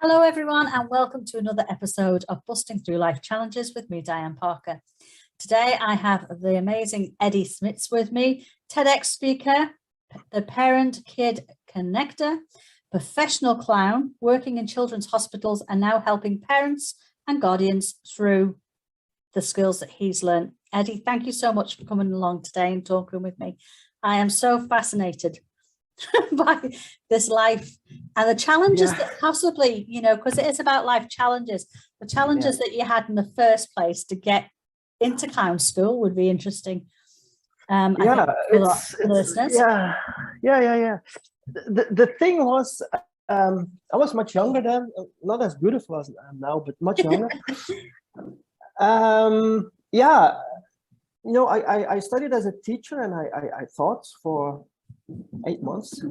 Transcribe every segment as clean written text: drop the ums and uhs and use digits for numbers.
Hello, everyone, and welcome to another episode of Busting Through Life Challenges with me, Diane Parker. Today, I have the amazing Eddie Smits with me, TEDx speaker, the parent-kid connector, professional clown, working in children's hospitals, and now helping parents and guardians through the skills that he's learned. Eddie, thank you so much for coming along today and talking with me. I am so fascinated by this life and the challenges that possibly, because it is about life challenges, the challenges that you had in the first place to get into clown school would be interesting. Listeners. The thing was, I was much younger then, not as beautiful as I am now, but much younger. I studied as a teacher, and I taught for 8 months.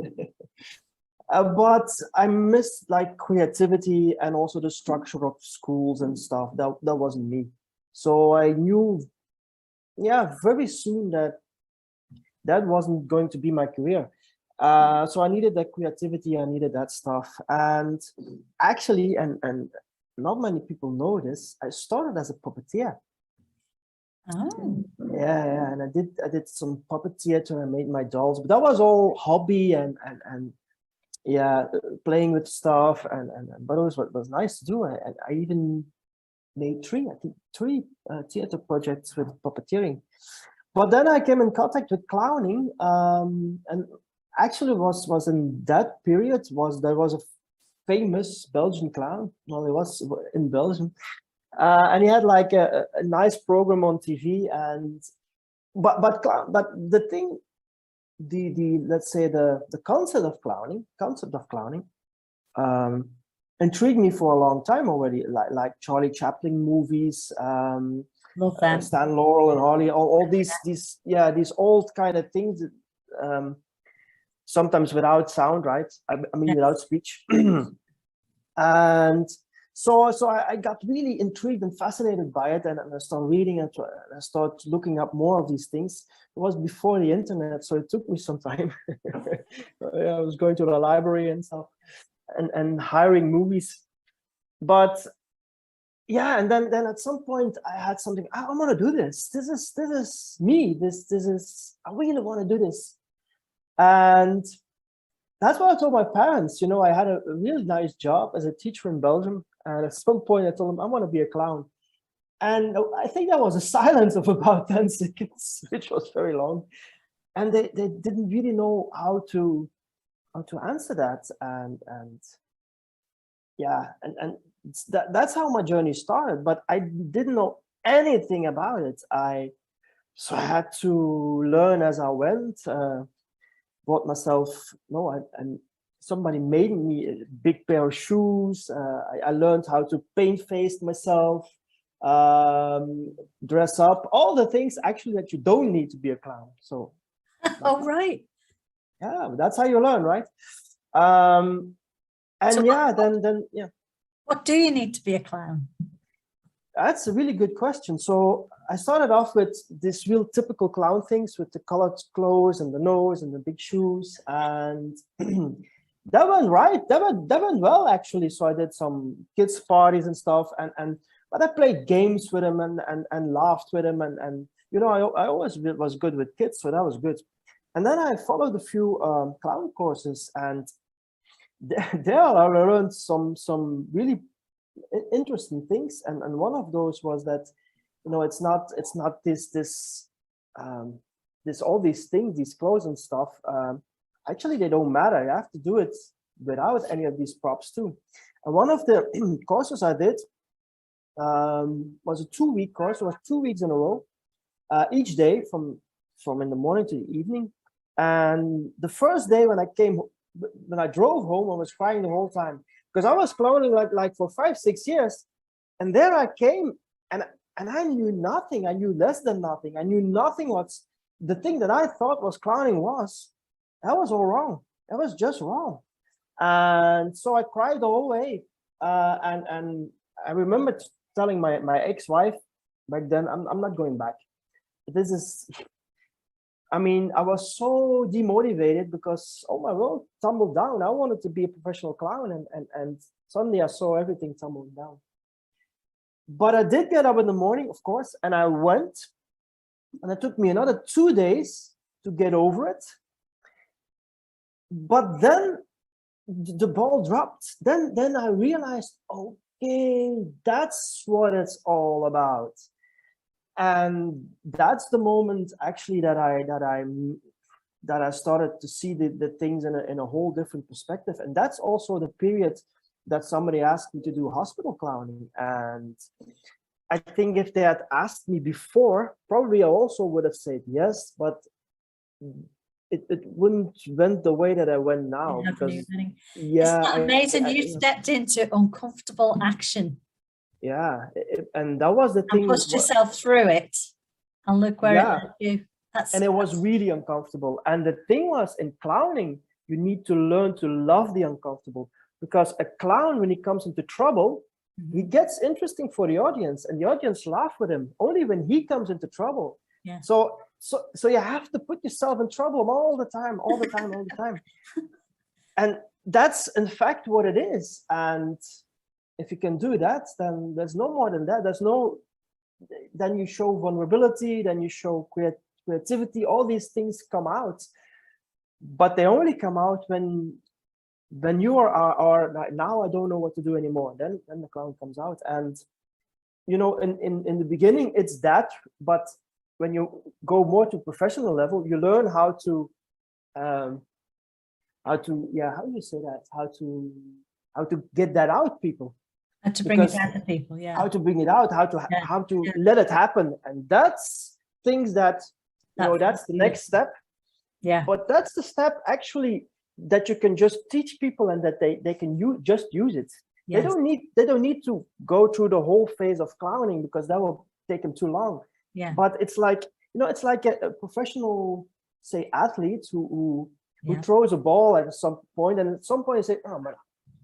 But I missed like creativity and also the structure of schools and stuff. That wasn't me. So I knew, very soon that wasn't going to be my career. So I needed that creativity, I needed that stuff. And actually, and not many people know this, I started as a puppeteer. Oh. Yeah, and I did some puppet theater. I made my dolls, but that was all hobby and playing with stuff but it was nice to do. I even made three theater projects with puppeteering. But then I came in contact with clowning, and actually was in that period there was a famous Belgian clown. Well, he was in Belgium. And he had like a nice program on TV, but the thing, let's say the concept of clowning, intrigued me for a long time already. Like Charlie Chaplin movies, Love them. Stan Laurel and Harley, all these old kind of things. Sometimes without sound, right? I mean, without speech, and. So I got really intrigued and fascinated by it, and I started reading and I started looking up more of these things. It was before the internet, so it took me some time. I was going to the library and stuff, and hiring movies. But and then at some point I had something. I want to do this. This is me. This is. I really want to do this, and that's what I told my parents. I had a really nice job as a teacher in Belgium. And at some point I told them I want to be a clown. And I think there was a silence of about 10 seconds, which was very long. And they didn't really know how to answer that. And that's how my journey started. But I didn't know anything about it. So I had to learn as I went. Bought myself, and somebody made me a big pair of shoes. I learned how to paint face myself, dress up, all the things actually that you don't need to be a clown. So, Right. Yeah, that's how you learn, right? What do you need to be a clown? That's a really good question. So I started off with this real typical clown things with the colored clothes and the nose and the big shoes, and that went right. That went well actually. So I did some kids parties and stuff, but I played games with them and laughed with them, and I always was good with kids, so that was good. And then I followed a few clown courses, and there I learned some really interesting things, and one of those was that it's not this all these things, these clothes and stuff. Actually, they don't matter. You have to do it without any of these props too. And one of the courses I did was a 2-week course. It was 2 weeks in a row, each day from in the morning to the evening. And the first day when I drove home, I was crying the whole time because I was clowning like for 5-6 years, and there I came and I knew nothing. I knew less than nothing. I knew nothing what's the thing that I thought was clowning was. That was all wrong. That was just wrong. And so I cried the whole way. And I remember telling my ex-wife back then, I'm not going back. I mean, I was so demotivated because all my world tumbled down. I wanted to be a professional clown, and suddenly I saw everything tumbling down. But I did get up in the morning, of course, and I went, and it took me another 2 days to get over it. But then the ball dropped. Then I realized, okay, that's what it's all about. And that's the moment actually that I started to see the things in a whole different perspective. And that's also the period that somebody asked me to do hospital clowning. And I think if they had asked me before, probably I also would have said yes, but it wouldn't went the way that I went now. Because yeah, it's amazing. You stepped into uncomfortable action. Yeah, and that was the thing. And pushed yourself through it, and look where it led you. And it was really uncomfortable. And the thing was, in clowning, you need to learn to love the uncomfortable, because a clown, when he comes into trouble, he gets interesting for the audience, and the audience laugh with him only when he comes into trouble. Yeah. So you have to put yourself in trouble all the time. And that's in fact what it is. And if you can do that, then there's no more than that. Then you show vulnerability, then you show creativity, all these things come out. But they only come out when you are like, now I don't know what to do anymore. Then the clown comes out. And in the beginning it's that, but when you go more to professional level, you learn how to how do you say that? How to get that out, people. How to bring it out to people, How to bring it out, how to let it happen. And that's things that, that's the next step. Yeah. But that's the step actually that you can just teach people, and that they can just use it. Yes. They don't need to go through the whole phase of clowning, because that will take them too long. Yeah. But it's like, it's like a professional, say, athlete who throws a ball at some point, and at some point you say, oh man,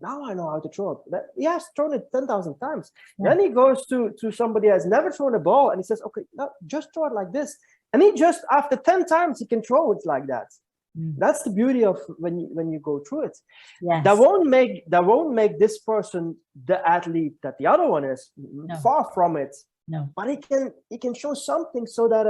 now I know how to throw it. He has thrown it 10,000 times. Yeah. Then he goes to somebody who has never thrown a ball, and he says, okay, no, just throw it like this. And he just, after 10 times, he can throw it like that. That's the beauty of when you go through it. Yes. That won't make this person the athlete that the other one is. No. Far from it. No. But he can show something, so that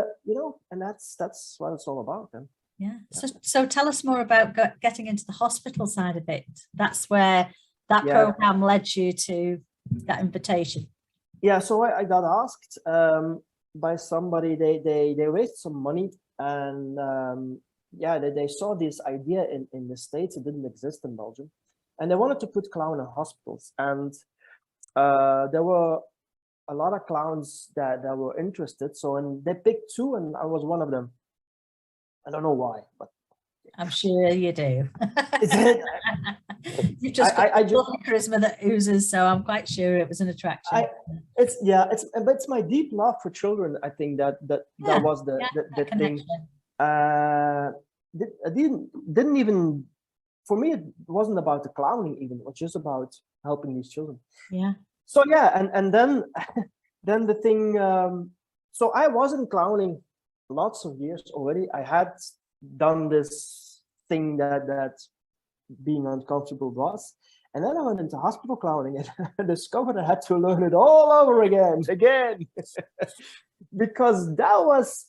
and that's what it's all about then. Yeah. So tell us more about getting into the hospital side of it. That's where that program led you to that invitation. Yeah. So I got asked by somebody. They raised some money, and they saw this idea in the States. It didn't exist in Belgium, and they wanted to put clown in hospitals. And there were a lot of clowns that were interested. And they picked 2, and I was one of them. I don't know why, but I'm sure you do. You've just got charisma that oozes, so I'm quite sure it was an attraction. It's my deep love for children. I think that was the thing. I didn't even, for me, it wasn't about the clowning even. It was just about helping these children. Yeah. So and then the thing. So I wasn't clowning lots of years already. I had done this thing that being uncomfortable was, and then I went into hospital clowning, and I discovered I had to learn it all over again, because that was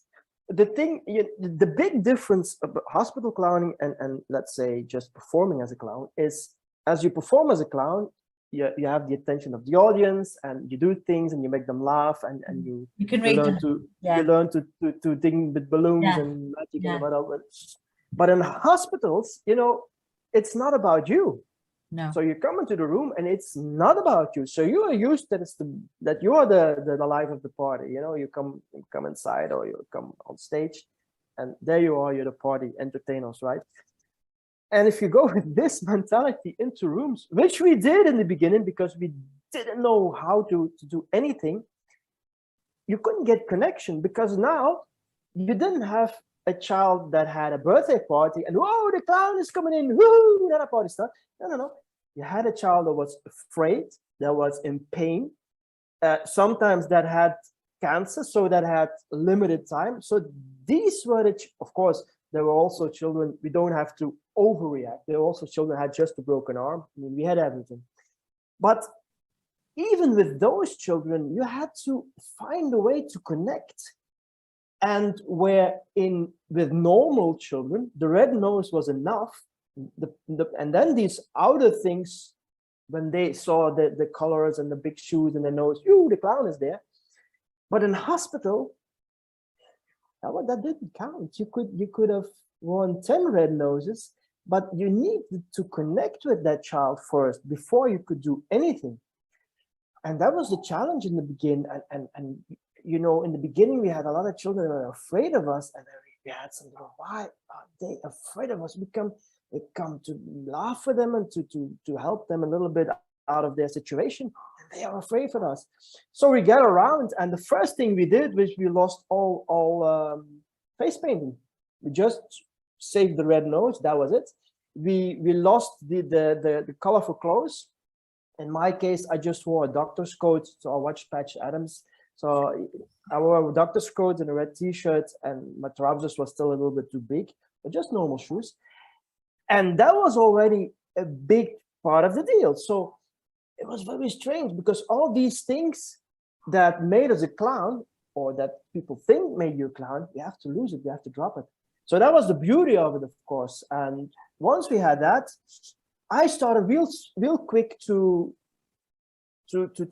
the thing. The big difference about hospital clowning and let's say just performing as a clown is, as you perform as a clown, you have the attention of the audience, and you do things and you make them laugh, and you can read them. You learn to ding with balloons and magic and whatever. But in hospitals, it's not about you. No. So you come into the room and it's not about you. So you are used that you are the life of the party. You come inside, or you come on stage, and there you are. You're the party entertainers, right? And if you go with this mentality into rooms, which we did in the beginning because we didn't know how to do anything, you couldn't get connection, because now you didn't have a child that had a birthday party and, whoa, the clown is coming in, whoo, then a party starts. No. You had a child that was afraid, that was in pain, sometimes that had cancer, so that had limited time. So these were of course, there were also children, we don't have to overreact. There were also children who had just a broken arm. I mean, we had everything. But even with those children, you had to find a way to connect. And with normal children, the red nose was enough. And then these outer things, when they saw the colors and the big shoes and the nose, the clown is there. But in hospital, that didn't count. You could have worn 10 red noses, but you needed to connect with that child first before you could do anything. And that was the challenge in the beginning. And you know, in the beginning, we had a lot of children that were afraid of us, and then we had some, why are they afraid of us? We come to laugh with them and to help them a little bit out of their situation, and they are afraid of us. So we get around, and the first thing we did was we lost all face painting. We just saved the red nose. That was it. We lost the colorful clothes. In my case, I just wore a doctor's coat, so I watched Patch Adams. So I wore a doctor's coat and a red t-shirt, and my trousers was still a little bit too big, but just normal shoes. And that was already a big part of the deal. So it was very strange, because all these things that made us a clown, or that people think made you a clown, you have to lose it, you have to drop it. So that was the beauty of it, of course. And once we had that, I started real quick to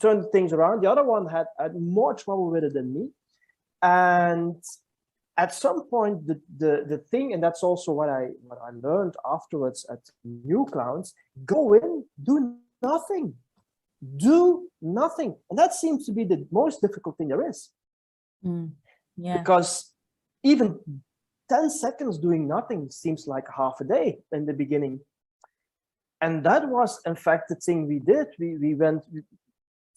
turn things around. The other one had more trouble with it than me. And at some point, the thing, and that's also what I learned afterwards at New Clowns, go in, do nothing. Do nothing. And that seems to be the most difficult thing there is. Yeah. Because even 10 seconds doing nothing seems like half a day in the beginning. And that was, in fact, the thing we did. We went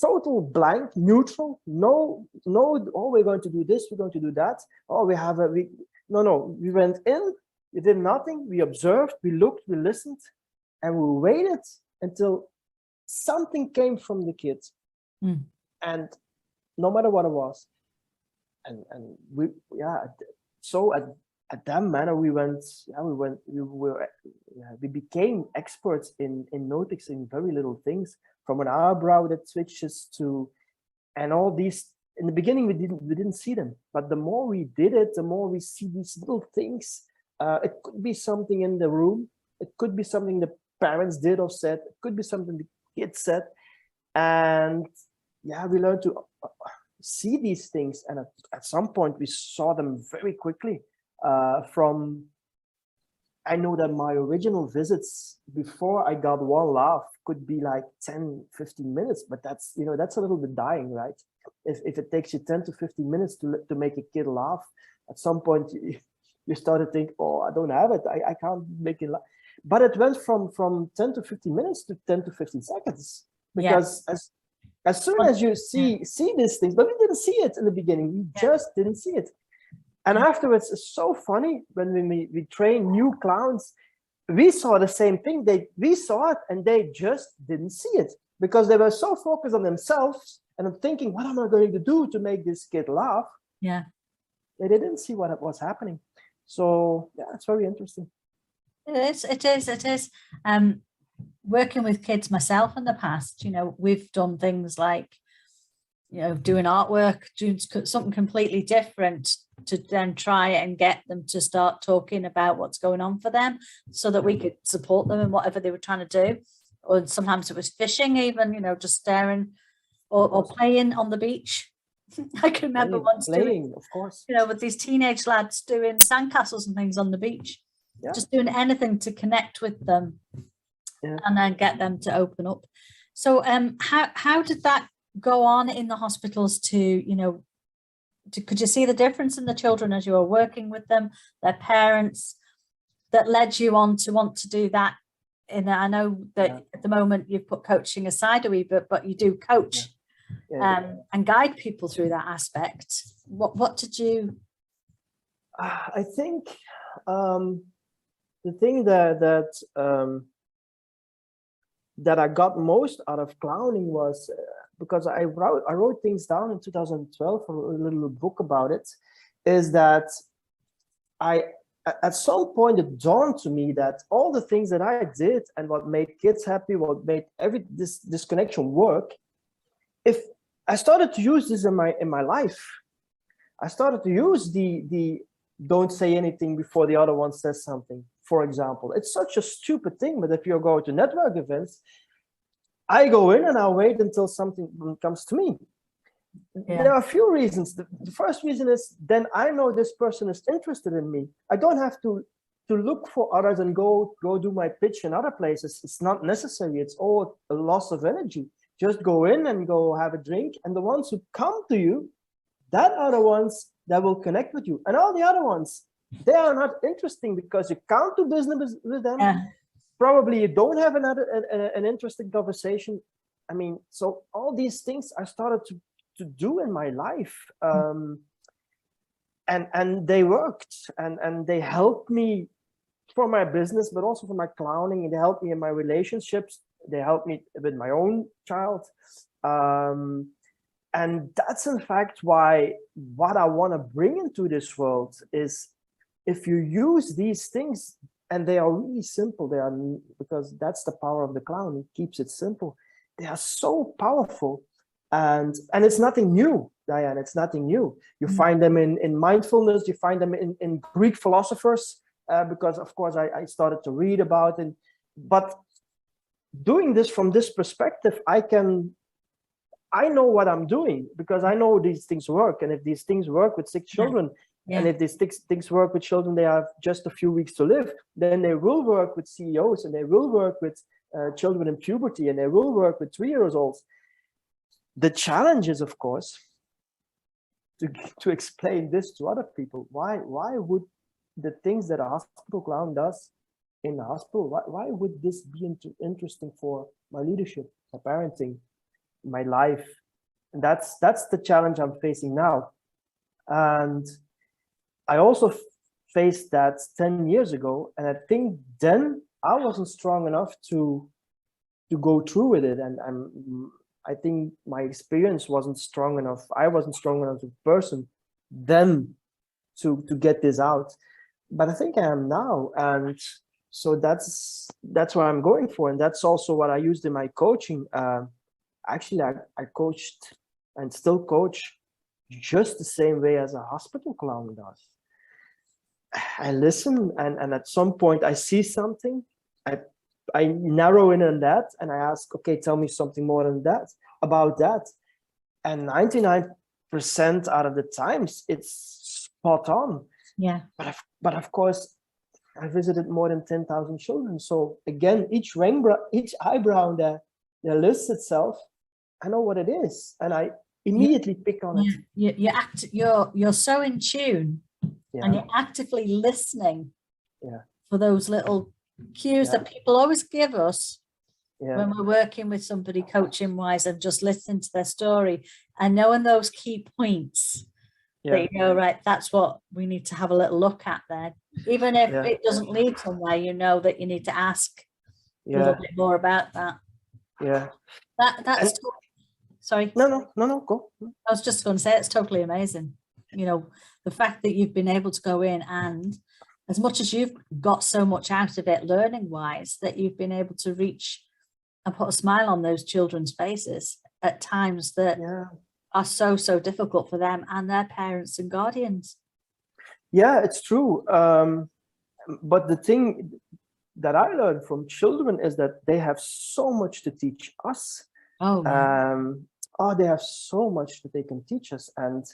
total blank, neutral. No, oh, we're going to do this, we're going to do that. Oh, no. We went in, we did nothing, we observed, we looked, we listened, and we waited until something came from the kids. And no matter what it was. And so at that manner, we became experts in noticing very little things, from an eyebrow that switches to, and all these. In the beginning, we didn't see them, but the more we did it, the more we see these little things. It could be something in the room, it could be something the parents did or said, it could be something the kids said, and we learned to see these things. And at some point, we saw them very quickly. I know that my original visits before I got one laugh could be like 10, 15 minutes, but that's a little bit dying, right? If it takes you 10 to 15 minutes to make a kid laugh, at some point you start to think, oh, I don't have it. I can't make it laugh. But it went from 10 to 15 minutes to 10 to 15 seconds, because as soon as you see these things, but we didn't see it in the beginning. We just didn't see it. And afterwards, it's so funny, when we train new clowns, we saw the same thing. We saw it, and they just didn't see it, because they were so focused on themselves and thinking, what am I going to do to make this kid laugh? Yeah. They didn't see what was happening. So it's very interesting. It is. Working with kids myself in the past, we've done things like, doing artwork, doing something completely different, to then try and get them to start talking about what's going on for them, so that we could support them in whatever they were trying to do. Or sometimes it was fishing, even, just staring, or playing on the beach. I can remember once doing, of course, with these teenage lads doing sandcastles and things on the beach, just doing anything to connect with them, and then get them to open up. So how did that go on in the hospitals could you see the difference in the children as you were working with them, their parents, that led you on to want to do that? I know that at the moment you've put coaching aside a wee bit, but you do coach and guide people through that aspect. What did you? I think the thing that I got most out of clowning was, because I wrote things down in 2012 for a little book about it, is that at some point it dawned to me that all the things that I did and what made kids happy, what made this connection work, if I started to use this in my life, I started to use the don't say anything before the other one says something, for example. It's such a stupid thing, but if you go to network events, I go in and I'll wait until something comes to me. Yeah. There are a few reasons. The first reason is then I know this person is interested in me. I don't have to look for others and go do my pitch in other places. It's not necessary. It's all a loss of energy. Just go in and go have a drink. And the ones who come to you, that are the ones that will connect with you. And all the other ones, they are not interesting because you can't do business with them. Yeah. Probably you don't have an interesting conversation. I mean, so all these things I started to do in my life, and they worked, and they helped me for my business, but also for my clowning. They helped me in my relationships. They helped me with my own child, and that's in fact why what I want to bring into this world is, if you use these things, and they are really simple, they are, because that's the power of the clown. It keeps it simple. They are so powerful. And it's nothing new, Diane. It's nothing new. You find them in mindfulness. You find them in Greek philosophers, because of course I started to read about it. But doing this from this perspective, I know what I'm doing, because I know these things work. And if these things work with 6 children, and if these things work with children, they have just a few weeks to live, then they will work with CEOs, and they will work with children in puberty, and they will work with 3-year-olds. The challenge is, of course, to explain this to other people. Why would the things that a hospital clown does in the hospital, why would this be interesting for my leadership, my parenting, my life? And that's the challenge I'm facing now. And I also faced that 10 years ago, and I think then I wasn't strong enough to go through with it, and I think my experience wasn't strong enough. I wasn't strong enough as a person then to get this out. But I think I am now. And so that's what I'm going for. And that's also what I used in my coaching. Actually, I coached and still coach just the same way as a hospital clown does. I listen, and at some point I see something. I narrow in on that, and I ask, okay, tell me something more than that, about that. And 99% out of the times, it's spot on. Yeah. But of course, I visited more than 10,000 children. So again, each eyebrow that lists itself, I know what it is, and I immediately pick on it. You're so in tune, and you're actively listening for those little cues that people always give us when we're working with somebody coaching wise, and just listening to their story and knowing those key points that you know, right, that's what we need to have a little look at there. Even if it doesn't lead somewhere, you know that you need to ask a little bit more about that. That's sorry. No, go. I was just going to say, it's totally amazing. You know, the fact that you've been able to go in, and as much as you've got so much out of it learning wise, that you've been able to reach and put a smile on those children's faces at times that are so difficult for them and their parents and guardians. Yeah, it's true. But the thing that I learned from children is that they have so much to teach us. They have so much that they can teach us. And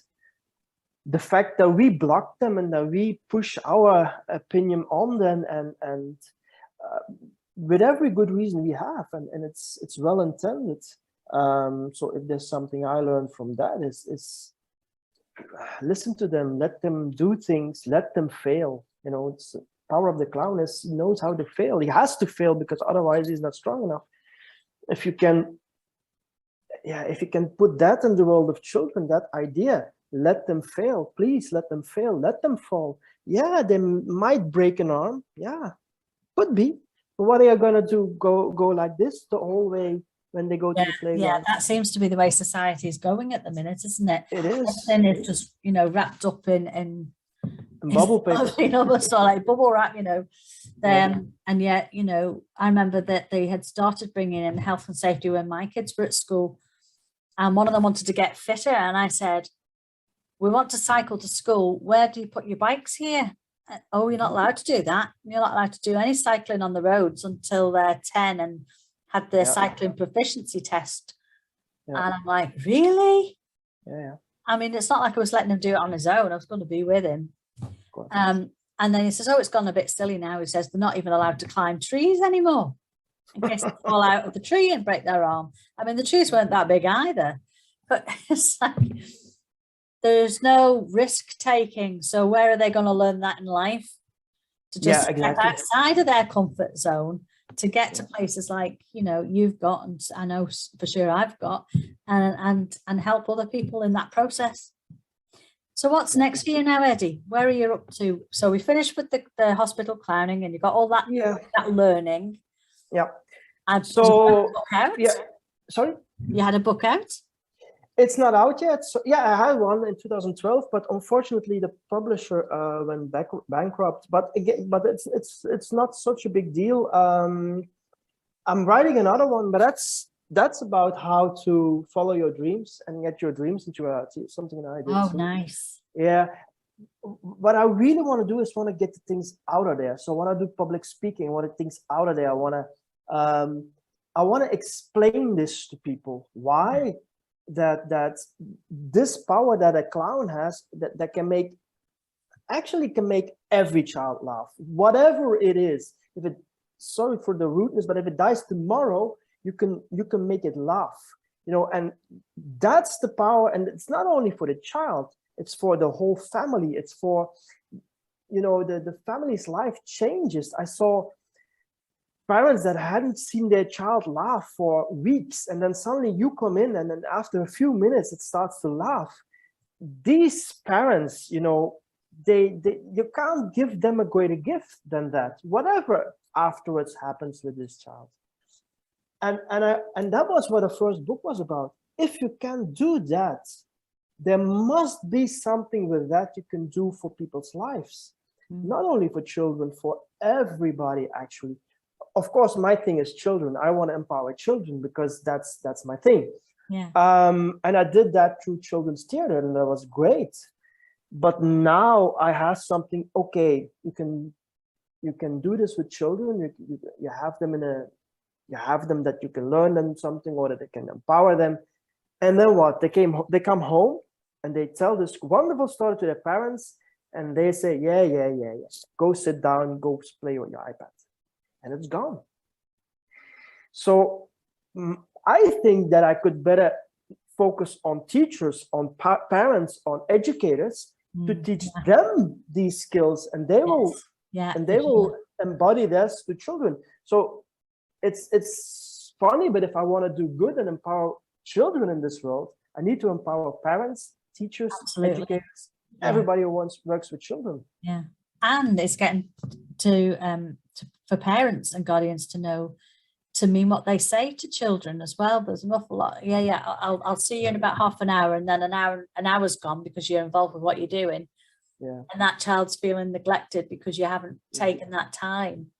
the fact that we block them and that we push our opinion on them, and with every good reason we have, and it's well intended. So if there's something I learned from that is listen to them, let them do things, let them fail. You know, it's the power of the clown is he knows how to fail. He has to fail, because otherwise he's not strong enough. If you can put that in the world of children, that idea, let them fail, please let them fail, let them fall. Yeah, they might break an arm. Yeah, could be. But what are you gonna do? Go like this the whole way when they go to the playground? Yeah, that seems to be the way society is going at the minute, isn't it? It is. And it's just, you know, wrapped up in bubble paper. Almost all like bubble wrap, and yet, I remember that they had started bringing in health and safety when my kids were at school, and one of them wanted to get fitter, and I said, we want to cycle to school. Where do you put your bikes here? Oh, you're not allowed to do that. You're not allowed to do any cycling on the roads until they're 10 and had their cycling proficiency test. And I'm like, really? Yeah. I mean, it's not like I was letting him do it on his own. I was going to be with him. And then he says, oh, it's gone a bit silly now. He says they're not even allowed to climb trees anymore in case they fall out of the tree and break their arm. I mean, the trees weren't that big either. But it's like, there's no risk taking. So where are they going to learn that in life? To just step outside of their comfort zone to get to places like, you've got, and I know for sure I've got, and help other people in that process. So what's next for you now, Eddie? Where are you up to? So we finished with the hospital clowning, and you got all that, that learning. Yeah. And so, sorry? You had a book out? It's not out yet. So I had one in 2012, but unfortunately the publisher went bankrupt. But again, it's not such a big deal. I'm writing another one, but that's about how to follow your dreams and get your dreams into reality. Something that I did. Oh, nice. Yeah. What I really want to do is want to get the things out of there. So I want to do public speaking. I want to things out of there. I want to explain this to people. Why? That this power that a clown has that can make every child laugh, whatever it is. If it, sorry for the rudeness, but if it dies tomorrow, you can make it laugh, and that's the power. And it's not only for the child, it's for the whole family. It's for, the family's life changes. I saw parents that hadn't seen their child laugh for weeks, and then suddenly you come in, and then after a few minutes it starts to laugh. These parents, you can't give them a greater gift than that, whatever afterwards happens with this child. And that was what the first book was about. If you can do that, there must be something with that you can do for people's lives, not only for children, for everybody actually. Of course, my thing is children. I want to empower children because that's my thing. Yeah. And I did that through children's theater, and that was great. But now I have something. Okay, you can do this with children. You have them you have them that you can learn them something, or that they can empower them. And then what? They come home and they tell this wonderful story to their parents, and they say, yeah. Go sit down, go play on your iPad. And it's gone. So I think that I could better focus on teachers, on parents, on educators to teach them these skills, and they will embody this to children. So it's funny, but if I want to do good and empower children in this world, I need to empower parents, teachers, educators, everybody who works with children. Yeah, and it's getting to for parents and guardians to mean what they say to children as well. There's an awful lot. I'll see you in about half an hour, and then an hour's gone because you're involved with what you're doing. Yeah, and that child's feeling neglected because you haven't taken that time.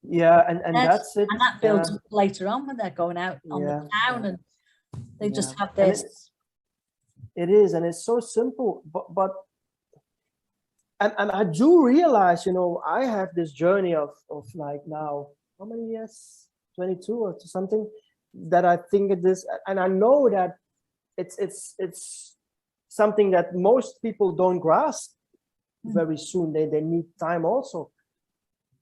Yeah, and that's it. And that builds up later on when they're going out on the town, and they just have this. It is, and it's so simple, but and I do realize, I have this journey of like now, how many years? 22 or something, that I think it is, and I know that it's something that most people don't grasp very soon. They need time also.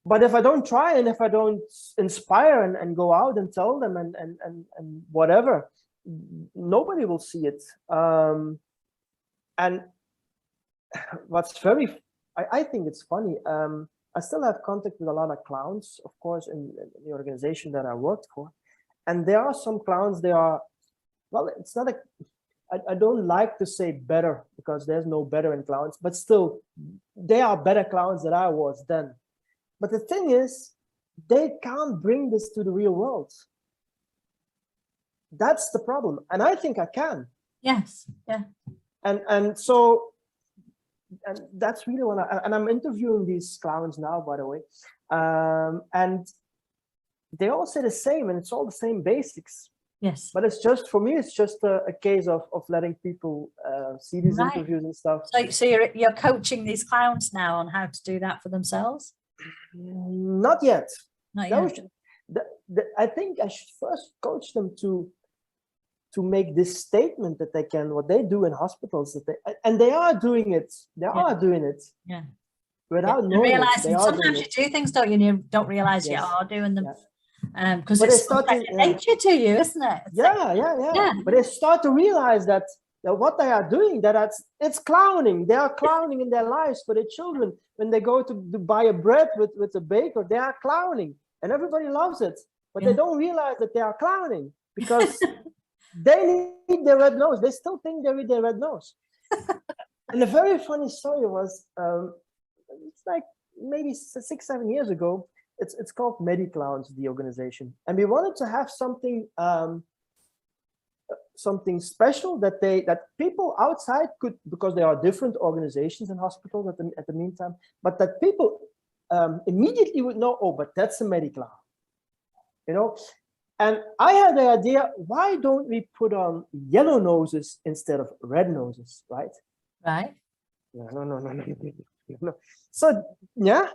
But if I don't try, and if I don't inspire and go out and tell them and whatever, nobody will see it. And what's I think it's funny. I still have contact with a lot of clowns, of course, in the organization that I worked for. And there are some clowns, they are, well, it's not I don't like to say better, because there's no better in clowns, but still, they are better clowns than I was then. But the thing is, they can't bring this to the real world. That's the problem. And I think I can. Yes. Yeah. And so and that's really what and I'm interviewing these clowns now, by the way, and they all say the same, and it's all the same basics. Yes. But it's just, for me, it's just a case of letting people see these Right. interviews and stuff. So you're coaching these clowns now on how to do that for themselves? Not yet. Not yet. I think I should first coach them to make this statement that they can, what they do in hospitals, that they are doing it. They are doing it. Yeah. Without knowing realizing it. Sometimes you do things, don't you? And you don't realize you are doing them. Because it's second nature to you, isn't it? Yeah. But they start to realize that what they are doing, it's clowning. They are clowning in their lives for their children. When they go to buy a bread with a baker, they are clowning, and everybody loves it. But they don't realize that they are clowning because they need their red nose. They still think they need their red nose. And a very funny story was, it's like maybe 6-7 years ago. It's called MediClowns, the organization, and we wanted to have something something special that people outside could, because there are different organizations and hospitals at the meantime, but that people immediately would know, oh, but that's a MediClown, you know. And I had the idea, why don't we put on yellow noses instead of red noses, right? Right. No. So yeah.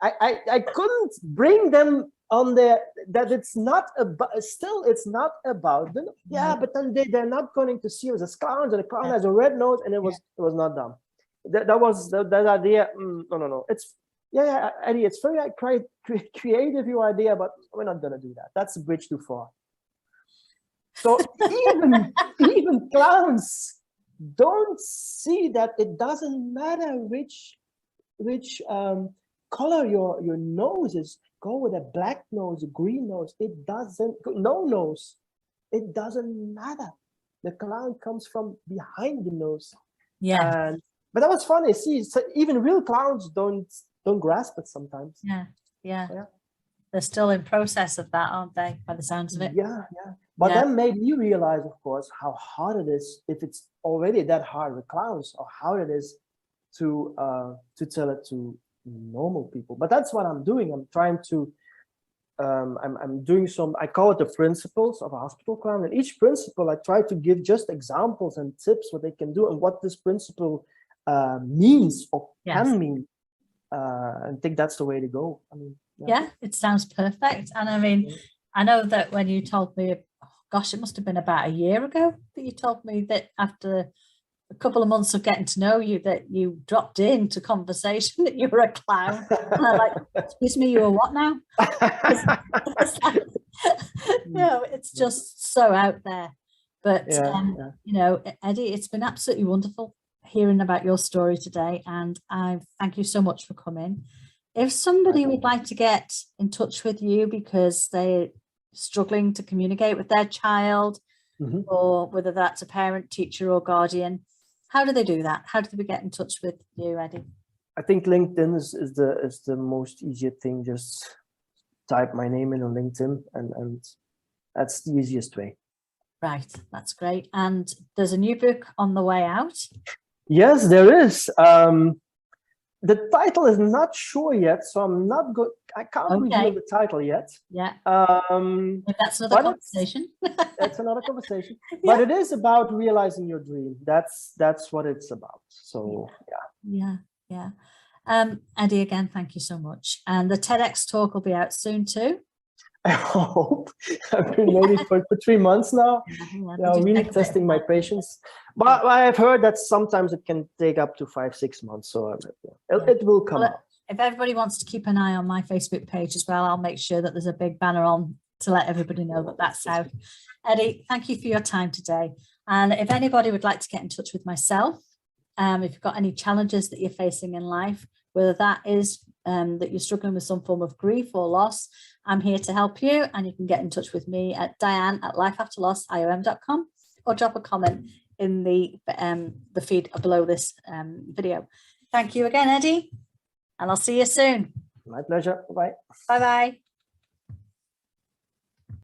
I couldn't bring them on there that it's not about, still it's not about them. Yeah, but then they're not going to see us as clowns, and the clown has a red nose, and it was not done. That was that idea. No. It's Eddie, it's very creative, your idea, but we're not gonna do that. That's a bridge too far. So even clowns don't see that it doesn't matter which color your nose is. Go with a black nose, a green nose. It doesn't, no nose. It doesn't matter. The clown comes from behind the nose. Yeah. But that was funny. See, so even real clowns don't grasp it sometimes. Yeah. They're still in process of that, aren't they? By the sounds of it. Yeah. But that made me realize, of course, how hard it is, if it's already that hard with clowns, or how it is to tell it to normal people. But that's what I'm doing. I'm trying to I'm doing some, I call it the principles of a hospital clown, and each principle I try to give just examples and tips what they can do and what this principle means or can mean, and I think that's the way to go. I mean, it sounds perfect. And I mean, I know that when you told me, gosh, it must have been about a year ago that you told me that after a couple of months of getting to know you, that you dropped into conversation that you were a clown. And I'm like, excuse me, you were what now? It's just so out there. But you know, Eddie, it's been absolutely wonderful hearing about your story today, and I thank you so much for coming. If somebody would like to get in touch with you because they're struggling to communicate with their child, or whether that's a parent, teacher, or guardian, how do they do that? How do they get in touch with you, Eddie? I think LinkedIn is the most easier thing. Just type my name in on LinkedIn, and that's the easiest way. Right, that's great. And there's a new book on the way out. Yes, there is. The title is not sure yet, so I'm not good. I can't reveal the title yet. Yeah. That's another conversation. That's another conversation. But it is about realizing your dream. That's what it's about. So yeah. Eddie, again, thank you so much. And the TEDx talk will be out soon too. I hope. I've been waiting for 3 months now. Really testing my patience. But I've heard that sometimes it can take up to 5-6 months. So it will come out. If everybody wants to keep an eye on my Facebook page as well, I'll make sure that there's a big banner on to let everybody know that that's out. Eddie, thank you for your time today. And if anybody would like to get in touch with myself, if you've got any challenges that you're facing in life, whether that is that you're struggling with some form of grief or loss, I'm here to help you, and you can get in touch with me at diane@lifeafterlossiom.com, or drop a comment in the feed below this video. Thank you again, Eddie, and I'll see you soon. My pleasure. Bye. Bye-bye.